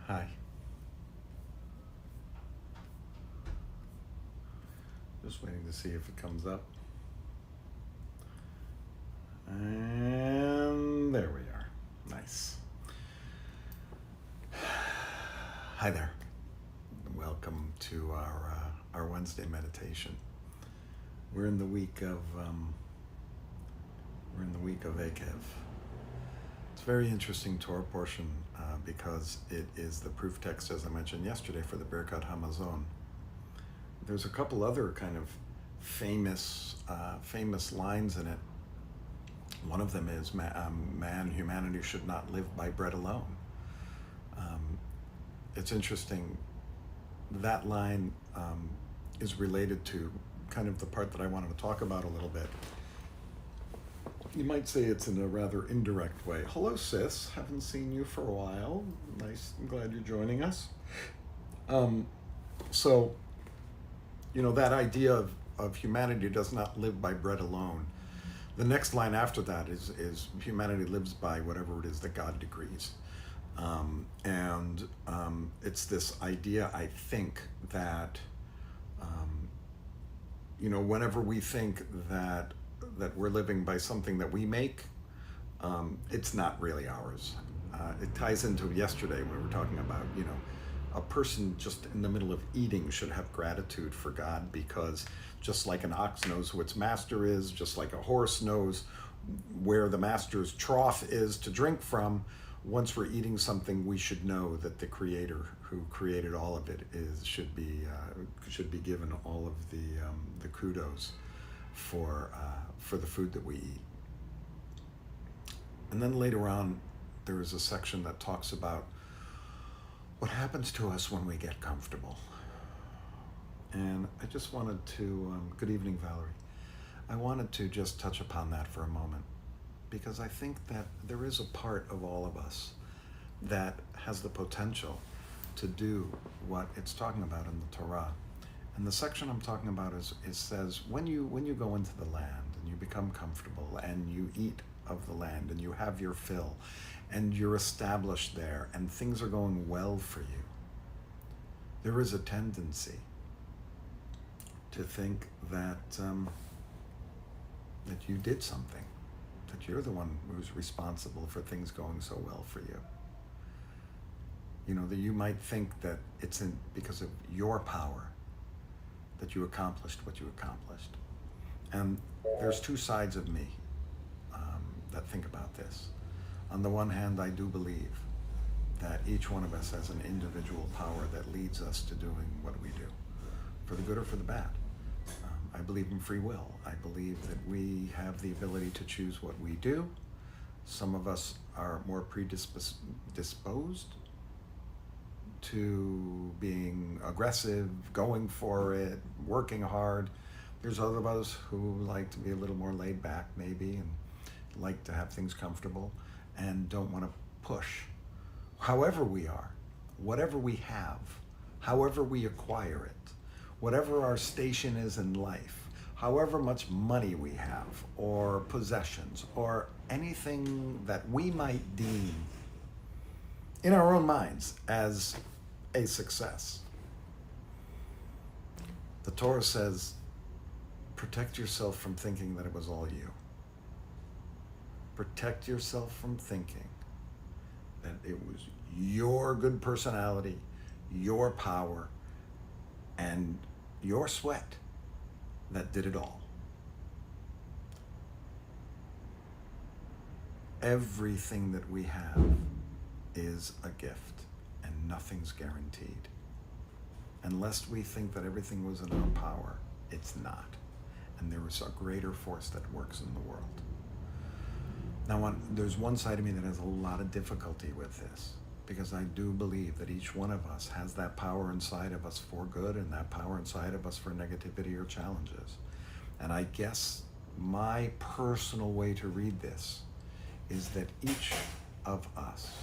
Hi. Just waiting to see if it comes up. And there we are. Nice. Hi there. Welcome to our Wednesday meditation. We're in the week of Akev. It's a very interesting Torah portion because it is the proof text, as I mentioned yesterday, for the Birkat Hamazon. There's a couple other kind of famous lines in it. One of them is, humanity should not live by bread alone. It's interesting, that line is related to kind of the part that I wanted to talk about a little bit. You might say it's in a rather indirect way. Hello, sis. Haven't seen you for a while. Nice. I'm glad you're joining us. So, that idea of humanity does not live by bread alone. The next line after that is humanity lives by whatever it is that God decrees. It's this idea, I think, that, whenever we think that we're living by something that we make, it's not really ours. It ties into yesterday when we were talking about, a person just in the middle of eating should have gratitude for God, because just like an ox knows who its master is, just like a horse knows where the master's trough is to drink from, once we're eating something, we should know that the Creator who created all of it should be given all of the kudos for the food that we eat. And then later on, there is a section that talks about what happens to us when we get comfortable. And I just wanted to, good evening, Valerie. I wanted to just touch upon that for a moment, because I think that there is a part of all of us that has the potential to do what it's talking about in the Torah. And the section I'm talking about says, when you go into the land and you become comfortable and you eat of the land and you have your fill and you're established there and things are going well for you, there is a tendency to think that you did something, that you're the one who's responsible for things going so well for you. That you might think that it's because of your power that you accomplished what you accomplished. And there's two sides of me that think about this. On the one hand, I do believe that each one of us has an individual power that leads us to doing what we do, for the good or for the bad. I believe in free will. I believe that we have the ability to choose what we do. Some of us are more predisposed to being aggressive, going for it, working hard. There's other of us who like to be a little more laid back, maybe, and like to have things comfortable and don't want to push. However we are, whatever we have, however we acquire it, whatever our station is in life, however much money we have, or possessions, or anything that we might deem in our own minds as a success. The Torah says, protect yourself from thinking that it was all you. Protect yourself from thinking that it was your good personality, your power, and your sweat that did it all. Everything that we have is a gift, and nothing's guaranteed. Unless we think that everything was in our power, it's not. And there is a greater force that works in the world. Now, there's one side of me that has a lot of difficulty with this, because I do believe that each one of us has that power inside of us for good and that power inside of us for negativity or challenges. And I guess my personal way to read this is that each of us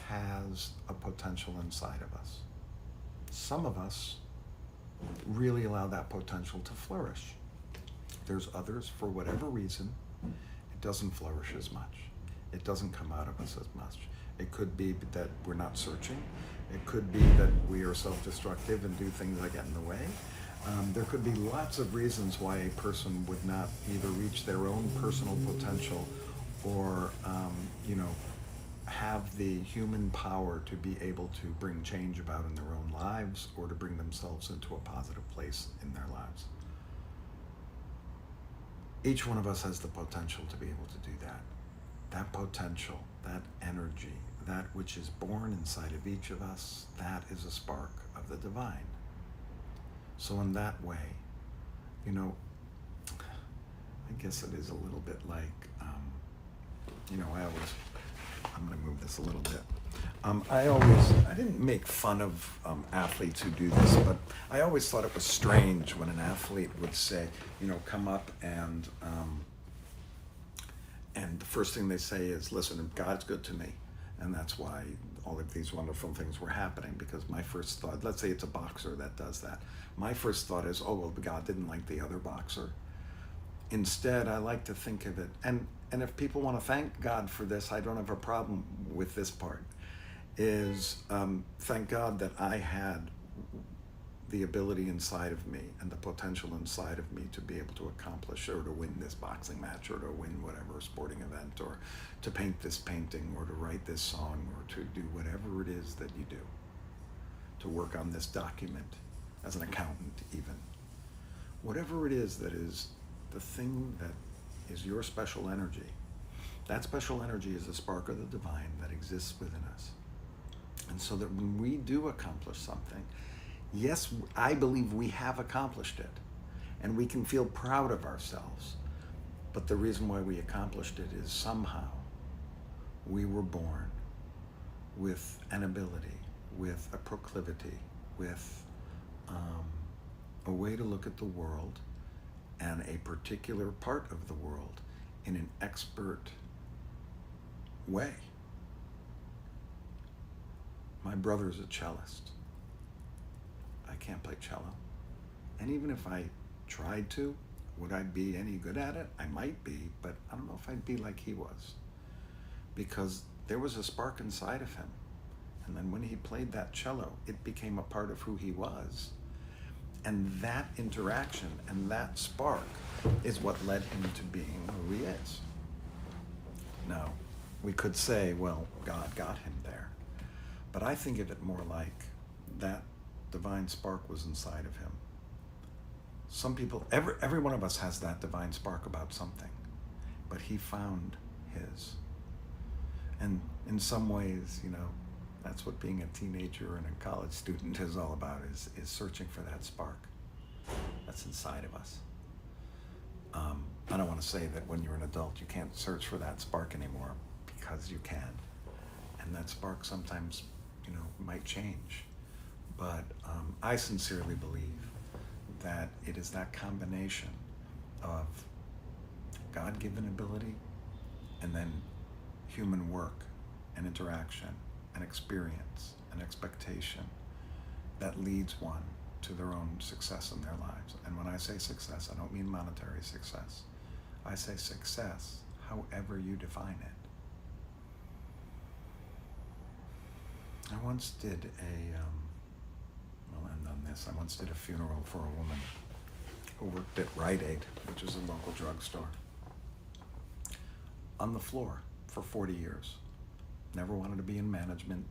has a potential inside of us. Some of us really allow that potential to flourish. There's others, for whatever reason, it doesn't flourish as much. It doesn't come out of us as much. It could be that we're not searching. It could be that we are self-destructive and do things that get in the way. There could be lots of reasons why a person would not either reach their own personal potential or, have the human power to be able to bring change about in their own lives or to bring themselves into a positive place in their lives. Each one of us has the potential to be able to do that. That potential, that energy, that which is born inside of each of us, that is a spark of the divine. So in that way, I guess it is a little bit like, I'm going to move this a little bit. I didn't make fun of athletes who do this, but I always thought it was strange when an athlete would say, come up and the first thing they say is, listen, God's good to me. And that's why all of these wonderful things were happening, because my first thought, let's say it's a boxer that does that. My first thought is, oh, well, God didn't like the other boxer. Instead, I like to think of it, and if people want to thank God for this, I don't have a problem with this part, is thank God that I had the ability inside of me and the potential inside of me to be able to accomplish or to win this boxing match or to win whatever sporting event or to paint this painting or to write this song or to do whatever it is that you do, to work on this document as an accountant even. Whatever it is that is the thing that is your special energy, that special energy is a spark of the divine that exists within us. And so that when we do accomplish something, yes, I believe we have accomplished it, and we can feel proud of ourselves. But the reason why we accomplished it is somehow we were born with an ability, with a proclivity, with a way to look at the world and a particular part of the world in an expert way. My brother's a cellist. I can't play cello. And even if I tried to, would I be any good at it? I might be, but I don't know if I'd be like he was. Because there was a spark inside of him. And then when he played that cello, it became a part of who he was. And that interaction and that spark is what led him to being who he is. Now, we could say, well, God got him there. But I think of it more like that divine spark was inside of him. Some people, every one of us has that divine spark about something, but he found his. And in some ways, that's what being a teenager and a college student is all about, is searching for that spark that's inside of us. I don't want to say that when you're an adult you can't search for that spark anymore, because you can. And that spark sometimes, might change. But I sincerely believe that it is that combination of God-given ability and then human work and interaction and experience and expectation that leads one to their own success in their lives. And when I say success, I don't mean monetary success. I say success however you define it. I once did I once did a funeral for a woman who worked at Rite Aid, which is a local drugstore, on the floor for 40 years. Never wanted to be in management,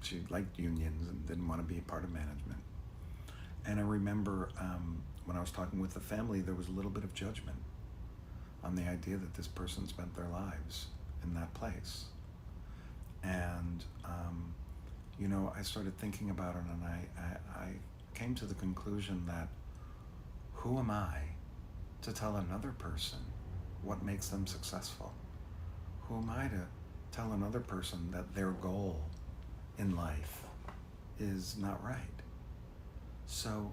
she liked unions and didn't want to be a part of management. And I remember when I was talking with the family, there was a little bit of judgment on the idea that this person spent their lives in that place. And I started thinking about it, and I came to the conclusion that who am I to tell another person what makes them successful? Who am I to tell another person that their goal in life is not right? So,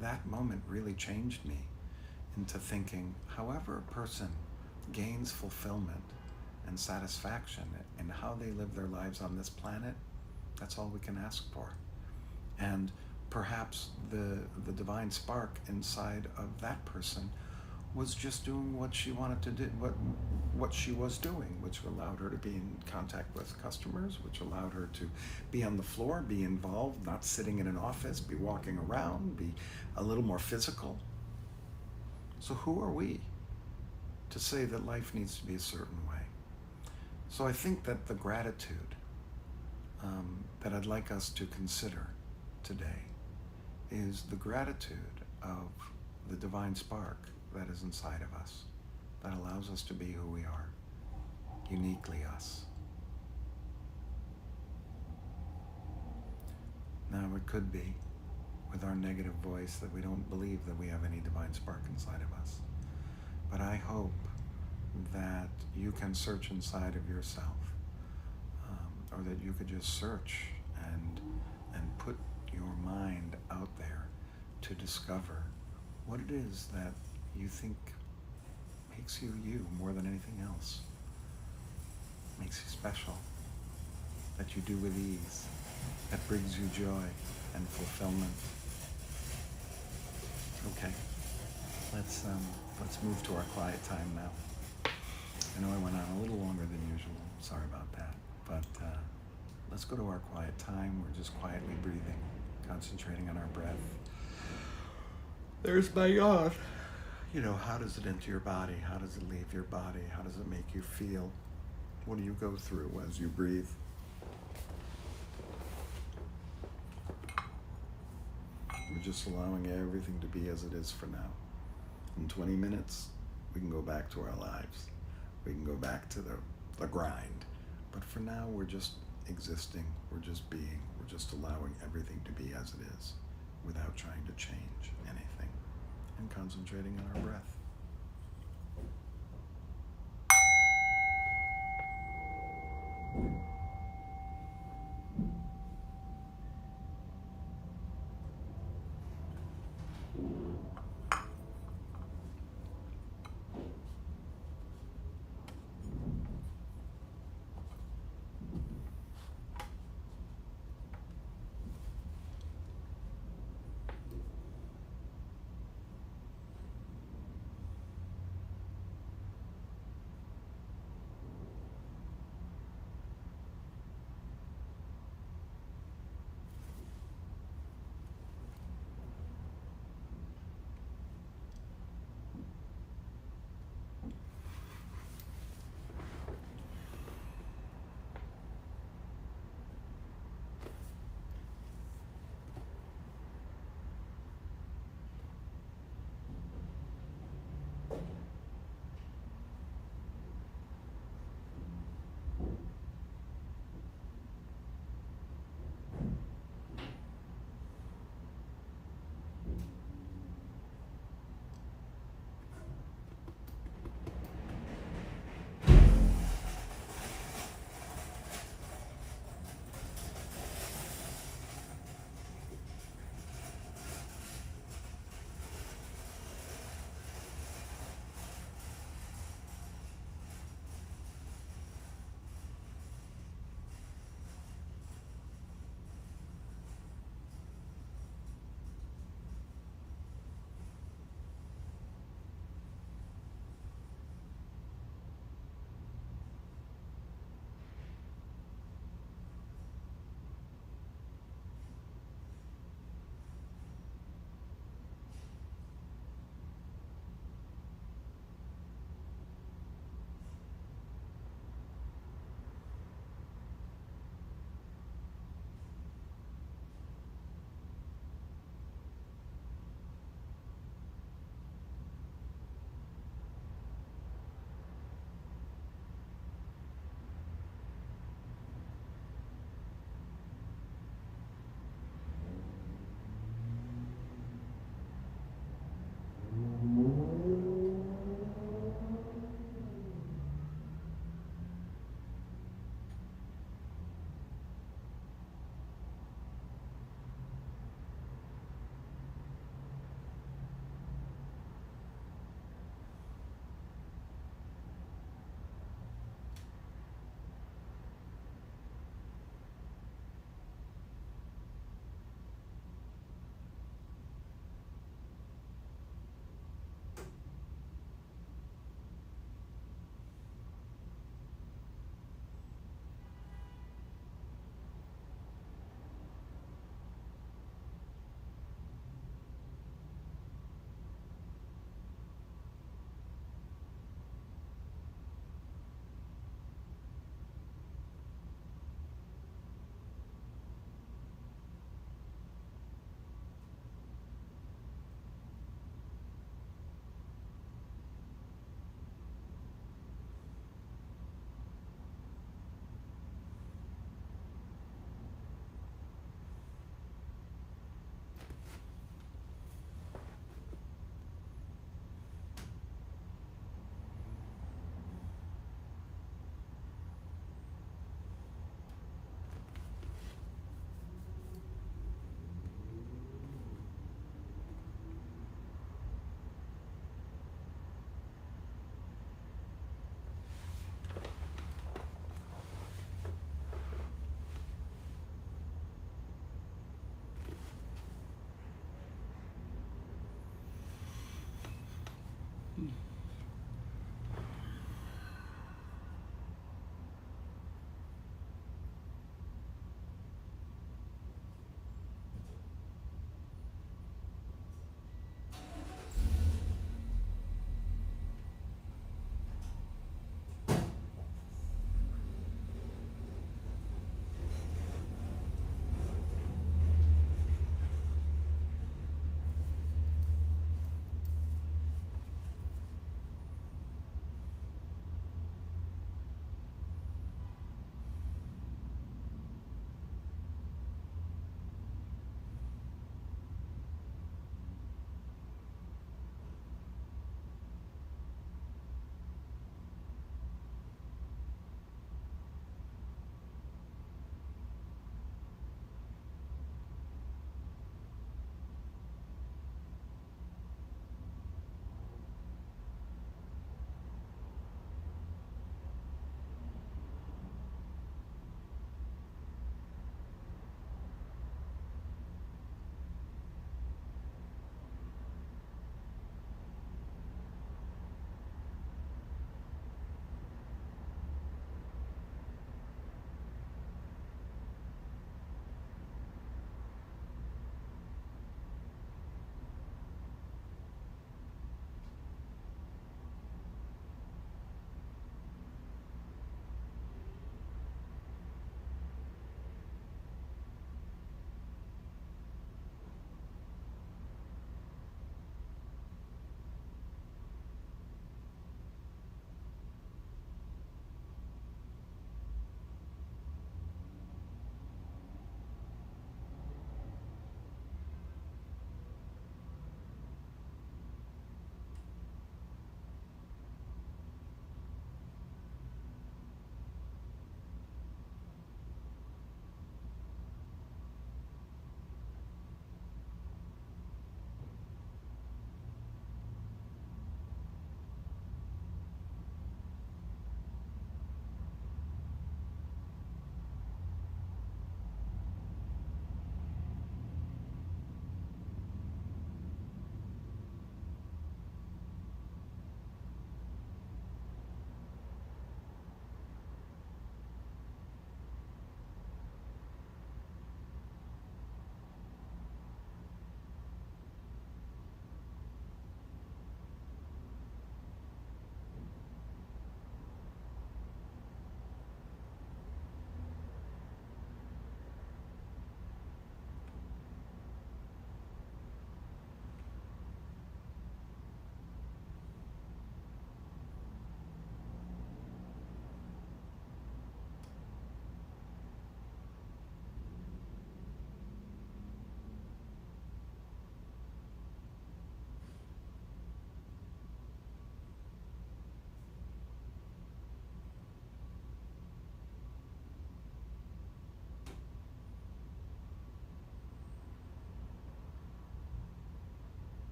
that moment really changed me into thinking, however a person gains fulfillment and satisfaction in how they live their lives on this planet, that's all we can ask for. And perhaps the divine spark inside of that person was just doing what she wanted to do, what she was doing, which allowed her to be in contact with customers, which allowed her to be on the floor, be involved, not sitting in an office, be walking around, be a little more physical. So who are we to say that life needs to be a certain way? So I think that the gratitude that I'd like us to consider today is the gratitude of the divine spark that is inside of us, that allows us to be who we are, uniquely us. Now, it could be with our negative voice that we don't believe that we have any divine spark inside of us. But I hope that you can search inside of yourself, or that you could just search and put your mind out there to discover what it is that you think makes you you more than anything else, makes you special, that you do with ease, that brings you joy and fulfillment. Okay, let's move to our quiet time now. I know I went on a little longer than usual. Sorry about that. But let's go to our quiet time. We're just quietly breathing, concentrating on our breath. There's my yawn. You know, how does it enter your body? How does it leave your body? How does it make you feel? What do you go through as you breathe? We're just allowing everything to be as it is for now. In 20 minutes, we can go back to our lives. We can go back to the grind. But for now, we're just existing. We're just being. We're just allowing everything to be as it is without trying to change anything and concentrating on our breath.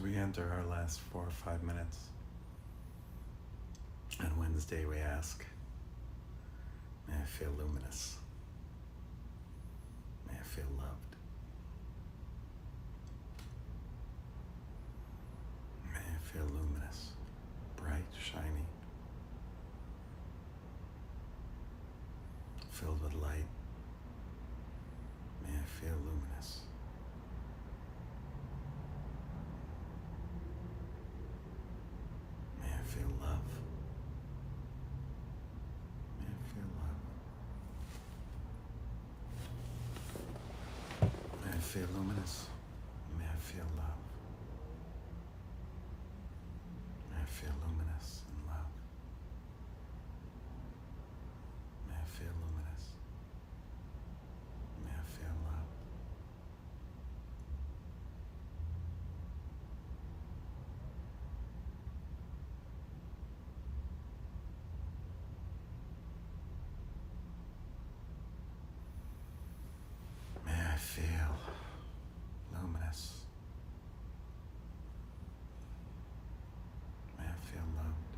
As we enter our last 4 or 5 minutes, on Wednesday we ask, may I feel luminous? May I feel loved? May I feel luminous, bright, shiny, filled with light. May I feel luminous. May I feel love. May I feel love. May I feel luminous. May I feel love. May I feel luminous and love. May I feel luminous. May I feel love. May I feel luminous. May I feel loved.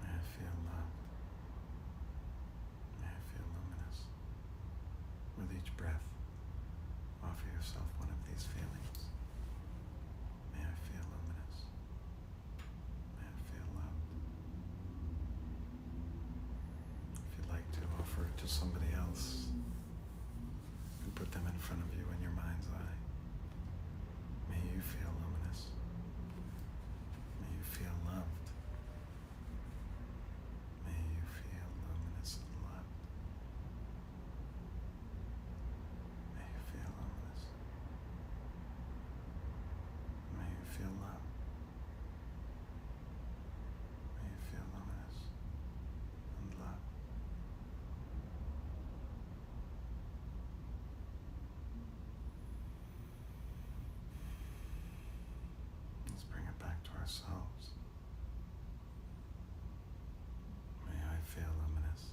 May I feel loved. May I feel luminous. With each breath, offer yourself one of these feelings. May I feel luminous. May I feel loved. If you'd like to offer it to somebody else, and put them in front of you in your mind's eye. May you feel luminous. May you feel loved. May you feel luminous and loved. May you feel luminous. May you feel loved. May you feel luminous and loved. Let's bring it back to ourselves. May I feel luminous.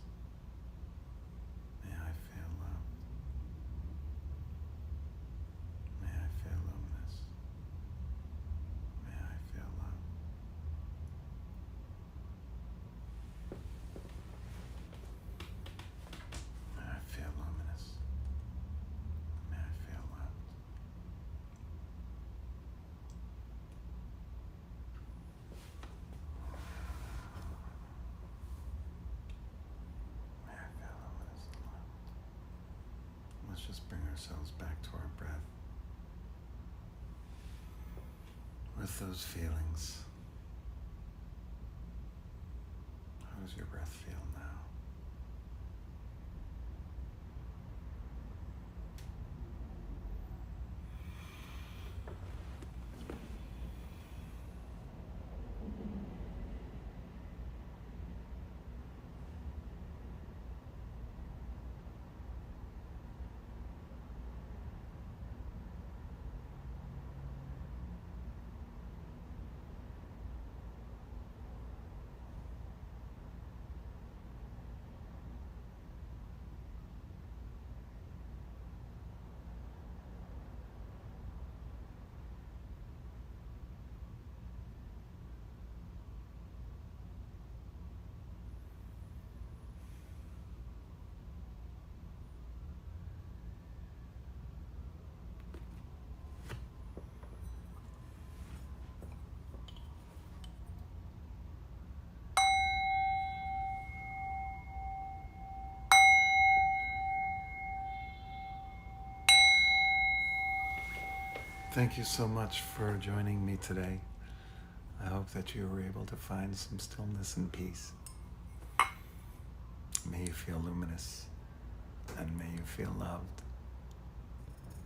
May I feel loved. May I feel luminous. May I feel loved. May I feel luminous. May I feel loved. May I feel luminous and loved. Let's just bring ourselves back to our breath with those feelings. How does your breath feel now? Thank you so much for joining me today. I hope that you were able to find some stillness and peace. May you feel luminous, and may you feel loved,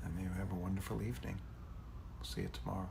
and may you have a wonderful evening. See you tomorrow.